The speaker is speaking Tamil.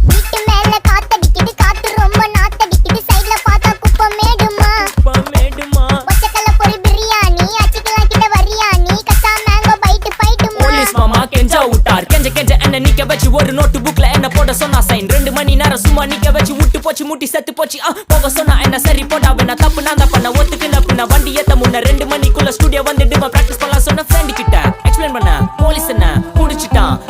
வீட்டு மேல காத்தடிக்குது, காத்து ரொம்ப நாத்தடிக்குது, சைடுல பார்த்தா குப்பை மேடுமா. ஒச்சக்கல்ல பொரி பிரியாணி, அச்சிக்கலாம் கிட்ட வரியாணி, கச்சா மேங்கோ பைட்டு பைட்டுமா. போலீஸ் மாமா கெஞ்சா விட்டார், கெஞ்ச என்ன நிக்க வச்சு ஒரு நோட்டு புக்ல என்ன போட சொன்னா சைன். 2 மணி நேரம் சும்மா நிக்க வச்சு விட்டு போச்சு முட்டி செத்து போச்சு. போக சொன்னா என்ன சரி போட்டா வேணா தப்பு நான் தான் பண்ண ஒத்துக்கு நப்புன வண்டி ஏத்த முன்ன 2 மணிக்குள்ள ஸ்டுடியோ வந்துட்டு பிராக்டிஸ் பண்ணலாம் சொன்ன ஃப்ரெண்டு கிட்ட.